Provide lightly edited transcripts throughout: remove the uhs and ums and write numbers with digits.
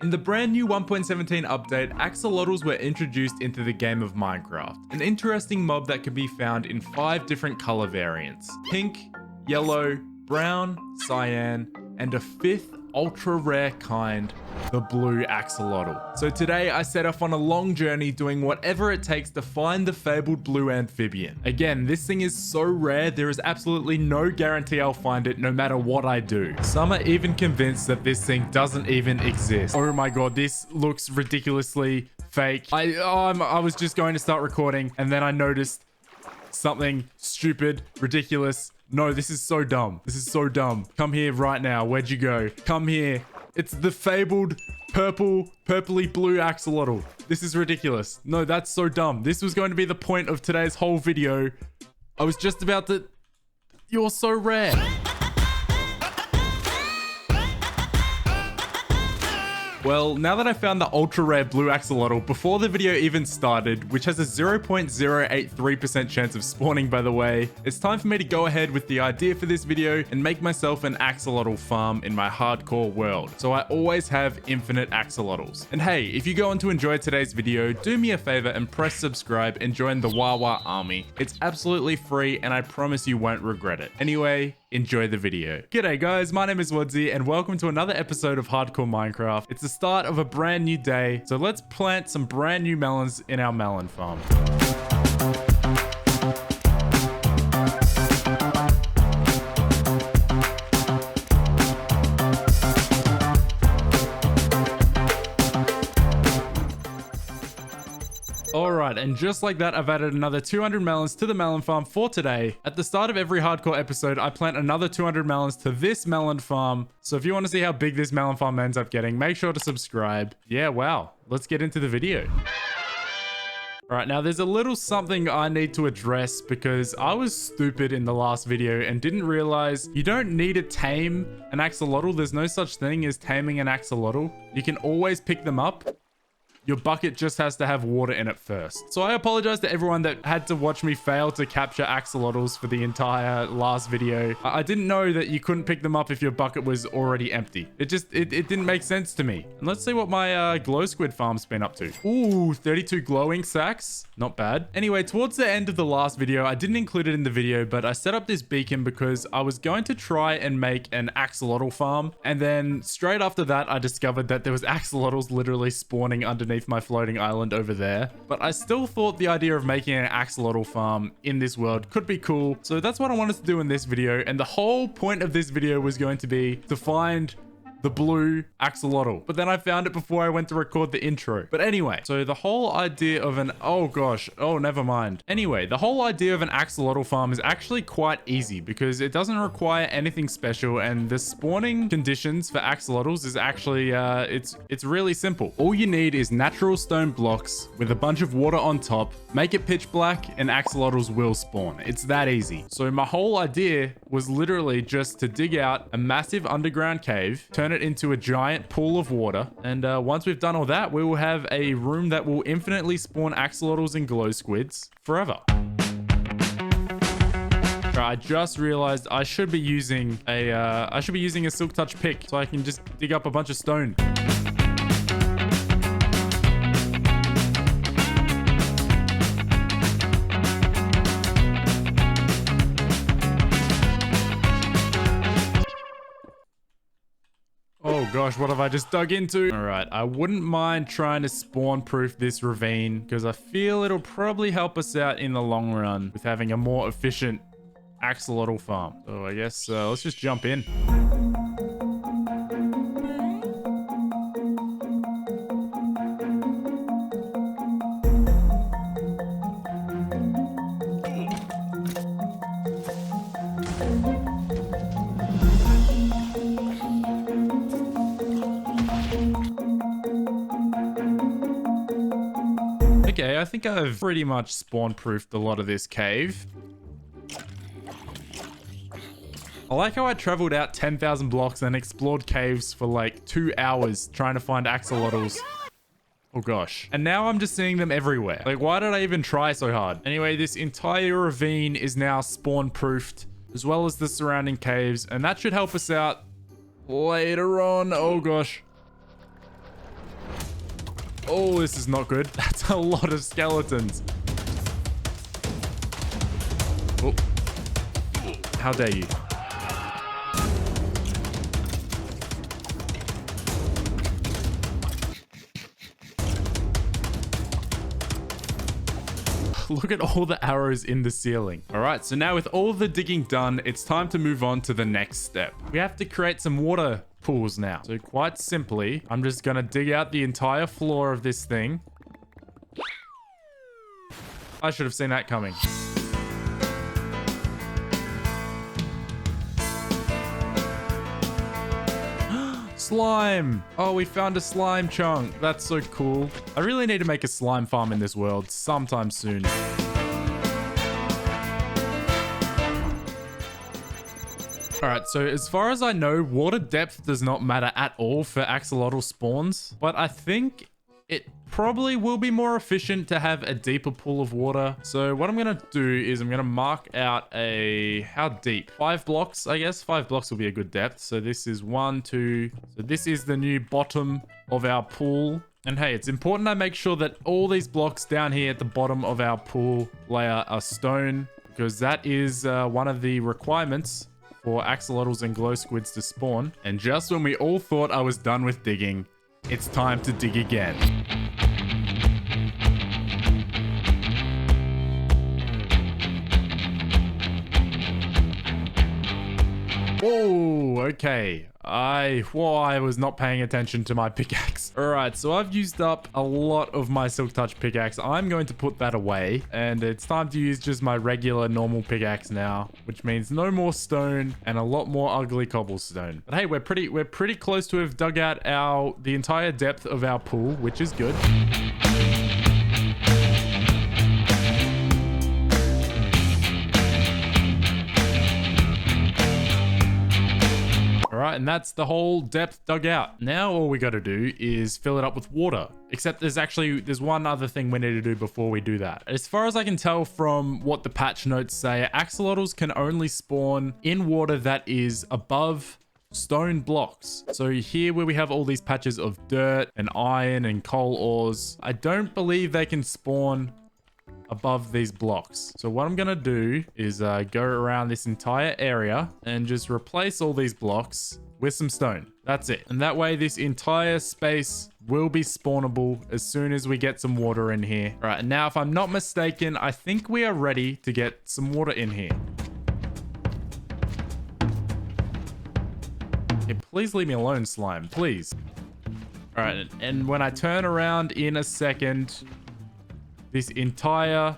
In the brand new 1.17 update, axolotls were introduced into the game of Minecraft, an interesting mob that can be found in 5 different color variants: pink, yellow, brown, cyan, and a 5th ultra rare kind, the blue axolotl. So today I set off on a long journey doing whatever it takes to find the fabled blue amphibian. Again, this thing is so rare, there is absolutely no guarantee I'll find it no matter what I do. Some are even convinced that this thing doesn't even exist. Oh my god, this looks ridiculously fake. I was just going to start recording and then I noticed something stupid, ridiculous. No, this is so dumb. This is so dumb. Come here right now. Where'd you go? Come here. It's the fabled purpley blue axolotl. This is ridiculous. No, that's so dumb. This was going to be the point of today's whole video. I was just about to... You're so rare. Well, now that I found the ultra rare blue axolotl before the video even started, which has a 0.083% chance of spawning by the way, it's time for me to go ahead with the idea for this video and make myself an axolotl farm in my hardcore world. So I always have infinite axolotls. And hey, if you go on to enjoy today's video, do me a favor and press subscribe and join the Wawa army. It's absolutely free and I promise you won't regret it. Anyway, enjoy the video. G'day guys, my name is WadZee and welcome to another episode of Hardcore Minecraft. It's the start of a brand new day, so let's plant some brand new melons in our melon farm. Alright, and just like that, I've added another 200 melons to the melon farm for today. At the start of every hardcore episode, I plant another 200 melons to this melon farm. So if you want to see how big this melon farm ends up getting, make sure to subscribe. Yeah, wow. Let's get into the video. Alright, now there's a little something I need to address because I was stupid in the last video and didn't realize you don't need to tame an axolotl. There's no such thing as taming an axolotl. You can always pick them up. Your bucket just has to have water in it first. So I apologize to everyone that had to watch me fail to capture axolotls for the entire last video. I didn't know that you couldn't pick them up if your bucket was already empty. It didn't make sense to me. And let's see what my glow squid farm's been up to. Ooh, 32 glowing sacks. Not bad. Anyway, towards the end of the last video, I didn't include it in the video, but I set up this beacon because I was going to try and make an axolotl farm. And then straight after that, I discovered that there was axolotls literally spawning underneath my floating island over there. But I still thought the idea of making an axolotl farm in this world could be cool. So that's what I wanted to do in this video. And the whole point of this video was going to be to find the blue axolotl, but then I found it before I went to record the intro. But anyway, so the whole idea of an never mind. Anyway, the whole idea of an axolotl farm is actually quite easy because it doesn't require anything special, and the spawning conditions for axolotls is actually it's really simple. All you need is natural stone blocks with a bunch of water on top, make it pitch black, and axolotls will spawn. It's that easy. So my whole idea was literally just to dig out a massive underground cave, turn it into a giant pool of water, and once we've done all that, we will have a room that will infinitely spawn axolotls and glow squids forever. I just realized I should be using a silk touch pick so I can just dig up a bunch of stone. Oh gosh, what have I just dug into? All right, I wouldn't mind trying to spawn proof this ravine because I feel it'll probably help us out in the long run with having a more efficient axolotl farm. So I guess let's just jump in. Okay, I think I've pretty much spawn-proofed a lot of this cave. I like how I traveled out 10,000 blocks and explored caves for like 2 hours trying to find axolotls. Oh gosh. And now I'm just seeing them everywhere. Like, why did I even try so hard? Anyway, this entire ravine is now spawn-proofed, as well as the surrounding caves, and that should help us out later on. Oh gosh. Oh, this is not good. That's a lot of skeletons. Oh. How dare you? Look at all the arrows in the ceiling. All right, so now with all the digging done, it's time to move on to the next step. We have to create some water pools now. So quite simply, I'm just gonna dig out the entire floor of this thing. I should have seen that coming. Slime! Oh, we found a slime chunk. That's so cool. I really need to make a slime farm in this world sometime soon. Alright, so as far as I know, water depth does not matter at all for axolotl spawns, but I think it probably will be more efficient to have a deeper pool of water. So what I'm going to do is I'm going to mark out how deep? 5 blocks, I guess. 5 blocks will be a good depth. So this is 1, 2. So this is the new bottom of our pool. And hey, it's important I make sure that all these blocks down here at the bottom of our pool layer are stone, because that is one of the requirements for axolotls and glow squids to spawn. And just when we all thought I was done with digging, it's time to dig again. Oh, okay. I was not paying attention to my pickaxe. All right, so I've used up a lot of my Silk Touch pickaxe. I'm going to put that away, and it's time to use just my regular normal pickaxe now, which means no more stone and a lot more ugly cobblestone. But hey, we're pretty close to have dug out the entire depth of our pool, which is good. All right, and that's the whole depth dug out. Now all we got to do is fill it up with water. Except there's one other thing we need to do before we do that. As far as I can tell from what the patch notes say, axolotls can only spawn in water that is above stone blocks. So here where we have all these patches of dirt and iron and coal ores, I don't believe they can spawn above these blocks. So what I'm gonna do is go around this entire area and just replace all these blocks with some stone. That's it. And that way this entire space will be spawnable as soon as we get some water in here. All right, and now if I'm not mistaken, I think we are ready to get some water in here. Okay, please leave me alone, slime, please. All right, and when I turn around in a second, this entire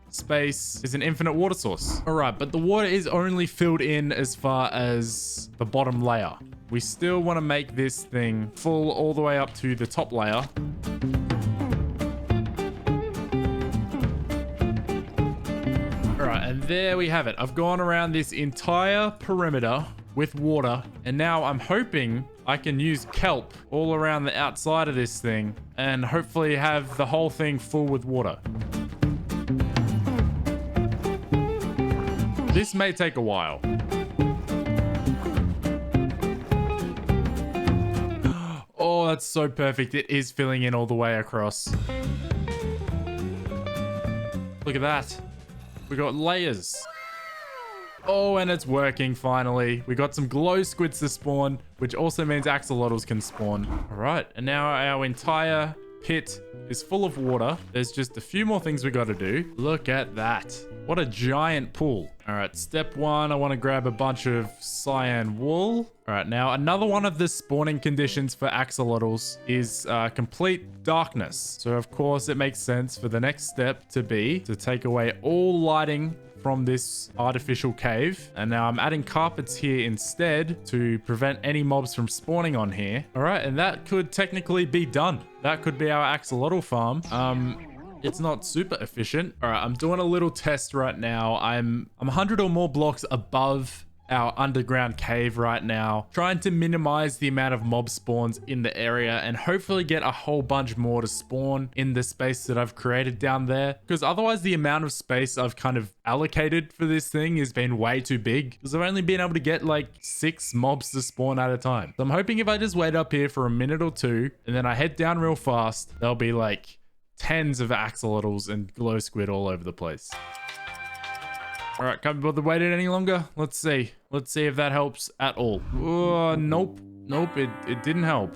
space is an infinite water source. All right, but the water is only filled in as far as the bottom layer. We still want to make this thing full all the way up to the top layer. All right, and there we have it. I've gone around this entire perimeter with water, and now I'm hoping I can use kelp all around the outside of this thing and hopefully have the whole thing full with water. This may take a while. Oh, that's so perfect. It is filling in all the way across. Look at that. We got layers. Oh, and it's working finally. We got some glow squids to spawn, which also means axolotls can spawn. All right, and now our entire pit is full of water. There's just a few more things we got to do. Look at that. What a giant pool. All right, step 1, I want to grab a bunch of cyan wool. All right, now another one of the spawning conditions for axolotls is complete darkness. So of course it makes sense for the next step to be to take away all lighting from this artificial cave. And now I'm adding carpets here instead to prevent any mobs from spawning on here. All right, and that could technically be done. That could be our axolotl farm. It's not super efficient. All right, I'm doing a little test right now. I'm 100 or more blocks above our underground cave right now, trying to minimize the amount of mob spawns in the area and hopefully get a whole bunch more to spawn in the space that I've created down there. Because otherwise the amount of space I've kind of allocated for this thing has been way too big, because I've only been able to get like 6 mobs to spawn at a time. So I'm hoping if I just wait up here for a minute or two and then I head down real fast, there'll be like tens of axolotls and glow squid all over the place. All right, can't be bothered waiting any longer. Let's see if that helps at all. Oh, nope, it didn't help.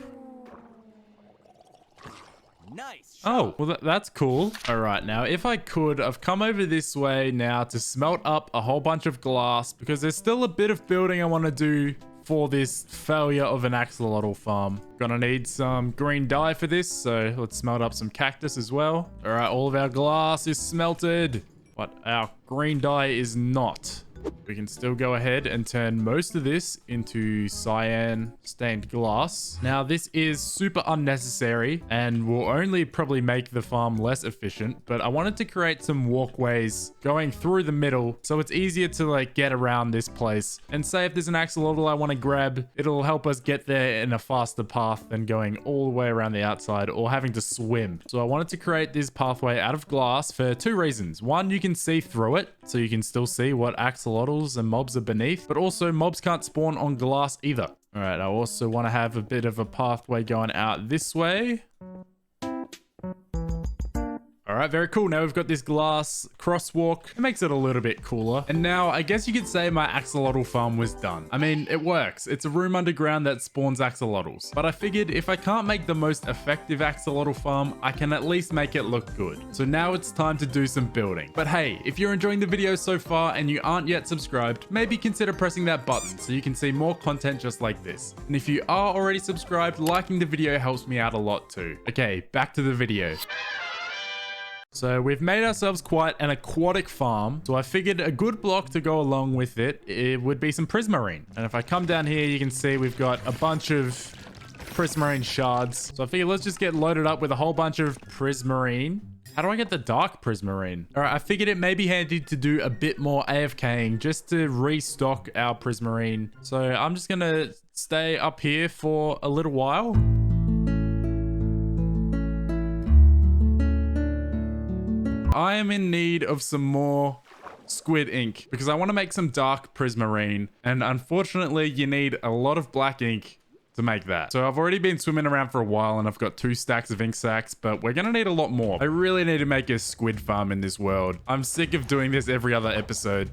Nice. Oh, well, that's cool. All right, now, if I could, I've come over this way now to smelt up a whole bunch of glass, because there's still a bit of building I want to do for this failure of an axolotl farm. Gonna need some green dye for this, so let's smelt up some cactus as well. All right, all of our glass is smelted, but our green dye is not. We can still go ahead and turn most of this into cyan stained glass. Now, this is super unnecessary and will only probably make the farm less efficient, but I wanted to create some walkways going through the middle so it's easier to like get around this place. And say if there's an axolotl I want to grab, it'll help us get there in a faster path than going all the way around the outside or having to swim. So I wanted to create this pathway out of glass for 2 reasons. One, you can see through it, so you can still see what axolotls and mobs are beneath, but also mobs can't spawn on glass either. All right, I also want to have a bit of a pathway going out this way. All right, very cool. Now we've got this glass crosswalk. It makes it a little bit cooler. And now I guess you could say my axolotl farm was done. I mean, it works. It's a room underground that spawns axolotls. But I figured if I can't make the most effective axolotl farm, I can at least make it look good. So now it's time to do some building. But hey, if you're enjoying the video so far and you aren't yet subscribed, maybe consider pressing that button so you can see more content just like this. And if you are already subscribed, liking the video helps me out a lot too. Okay, back to the video. So we've made ourselves quite an aquatic farm. So I figured a good block to go along with it would be some prismarine. And if I come down here, you can see we've got a bunch of prismarine shards. So I figured let's just get loaded up with a whole bunch of prismarine. How do I get the dark prismarine? All right, I figured it may be handy to do a bit more AFKing just to restock our prismarine. So I'm just gonna stay up here for a little while. I am in need of some more squid ink because I want to make some dark prismarine, and unfortunately you need a lot of black ink to make that. So I've already been swimming around for a while and I've got 2 stacks of ink sacks, but we're gonna need a lot more. I really need to make a squid farm in this world. I'm sick of doing this every other episode.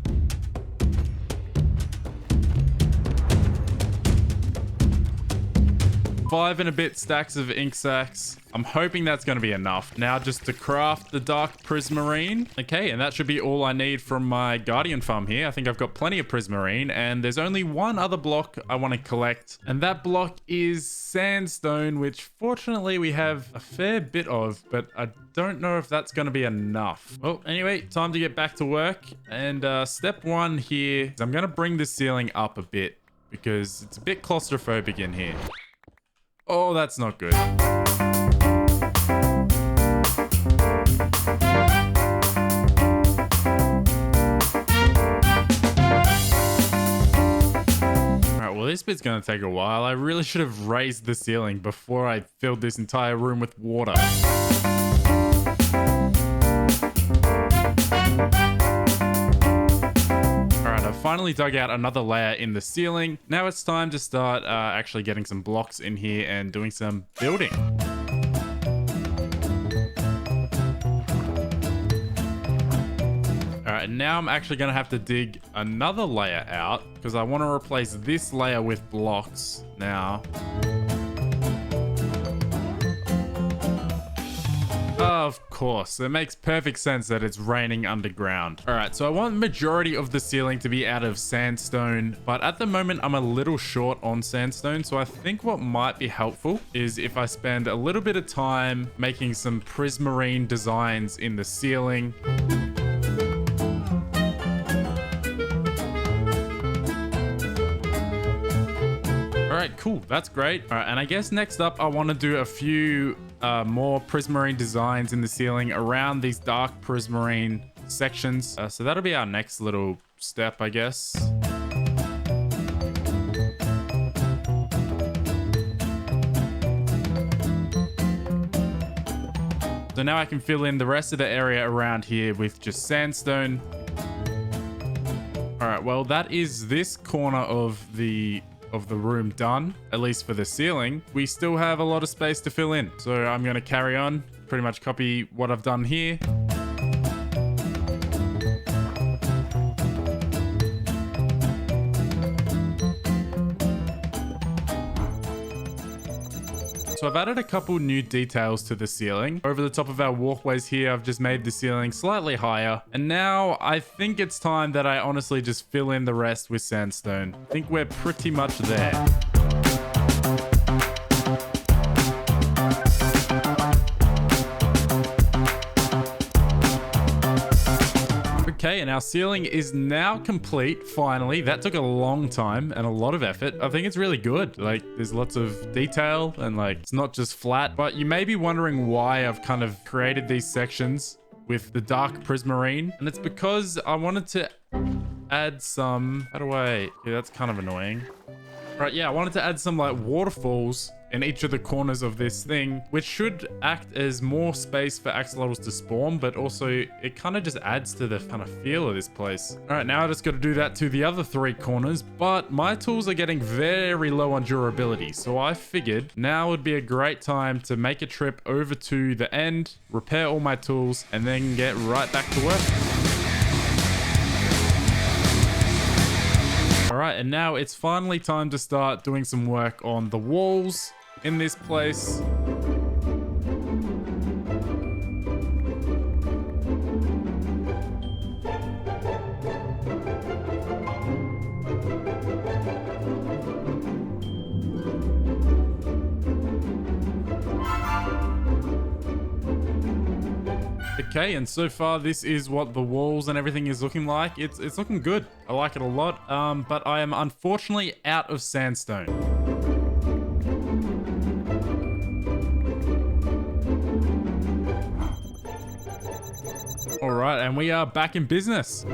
5 and a bit stacks of ink sacks. I'm hoping that's going to be enough. Now just to craft the dark prismarine. Okay, and that should be all I need from my guardian farm here. I think I've got plenty of prismarine, and there's only one other block I want to collect, and that block is sandstone, which fortunately we have a fair bit of, but I don't know if that's going to be enough. Well, anyway, time to get back to work. And step 1 here is I'm going to bring the ceiling up a bit because it's a bit claustrophobic in here. Oh, that's not good. All right, well, this bit's gonna take a while. I really should have raised the ceiling before I filled this entire room with water. Finally dug out another layer in the ceiling. Now it's time to start actually getting some blocks in here and doing some building. All right, now I'm actually gonna have to dig another layer out because I want to replace this layer with blocks now. Of course, it makes perfect sense that it's raining underground. All right, so I want the majority of the ceiling to be out of sandstone, but at the moment I'm a little short on sandstone. So I think what might be helpful is if I spend a little bit of time making some prismarine designs in the ceiling. All right, cool. That's great. All right, and I guess next up, I want to do a few more prismarine designs in the ceiling around these dark prismarine sections. So that'll be our next little step, I guess. So now I can fill in the rest of the area around here with just sandstone. All right, well, that is this corner of the room done, at least for the ceiling. We still have a lot of space to fill in. So I'm going to carry on, pretty much copy what I've done here. So I've added a couple new details to the ceiling. Over the top of our walkways here, I've just made the ceiling slightly higher. And now I think it's time that I honestly just fill in the rest with sandstone. I think we're pretty much there. Okay, and our ceiling is now complete, finally. That took a long time and a lot of effort. I think it's really good. Like, there's lots of detail and like, it's not just flat. But you may be wondering why I've kind of created these sections with the dark prismarine. And it's because I wanted to add some... Yeah, that's kind of annoying. Right, yeah, I wanted to add some like waterfalls in each of the corners of this thing, which should act as more space for axolotls to spawn, but also it kind of just adds to the kind of feel of this place. All right, now I just got to do that to the other 3 corners, but my tools are getting very low on durability, so I figured now would be a great time to make a trip over to the end, repair all my tools, and then get right back to work. All right, and now it's finally time to start doing some work on the walls in this place. Okay, and so far this is what the walls and everything is looking like. It's looking good. I like it a lot, but I am unfortunately out of sandstone. All right, and we are back in business.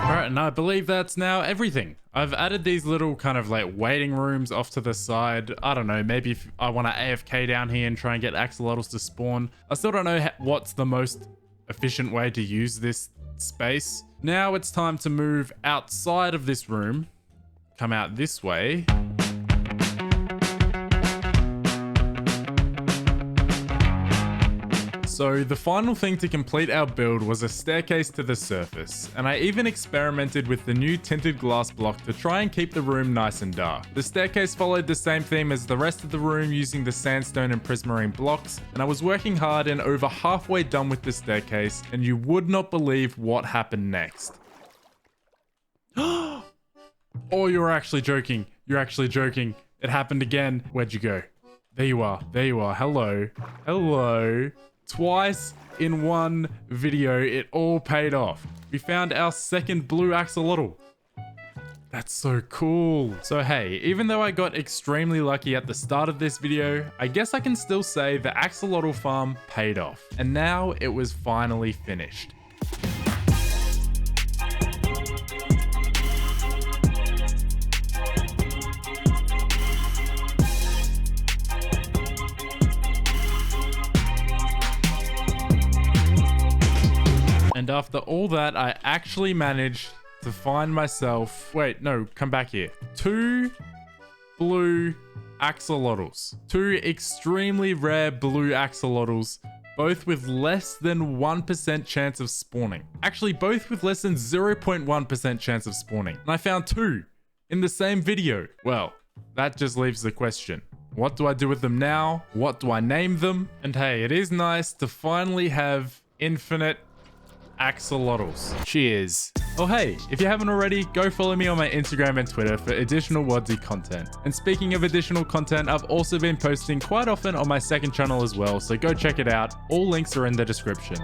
Alright, and I believe that's now everything. I've added these little kind of like waiting rooms off to the side. I don't know, maybe if I want to AFK down here and try and get axolotls to spawn. I still don't know what's the most efficient way to use this space. Now it's time to move outside of this room. Come out this way. So the final thing to complete our build was a staircase to the surface, and I even experimented with the new tinted glass block to try and keep the room nice and dark. The staircase followed the same theme as the rest of the room using the sandstone and prismarine blocks, and I was working hard and over halfway done with the staircase, and you would not believe what happened next. Oh, you're actually joking. You're actually joking. It happened again. Where'd you go? There you are. There you are. Hello. Hello. Twice in one video, it all paid off. We found our second blue axolotl. That's so cool. So hey, even though I got extremely lucky at the start of this video, I guess I can still say the Axolotl Farm paid off. And now it was finally finished. And after all that, I actually managed to find myself... Wait, no, come back here. 2 blue axolotls. 2 extremely rare blue axolotls, both with less than 1% chance of spawning. Actually, both with less than 0.1% chance of spawning. And I found 2 in the same video. Well, that just leaves the question. What do I do with them now? What do I name them? And hey, it is nice to finally have infinite axolotls. Cheers. Oh hey, if you haven't already, go follow me on my Instagram and Twitter for additional WadZee content. And speaking of additional content, I've also been posting quite often on my second channel as well, so go check it out. All links are in the description.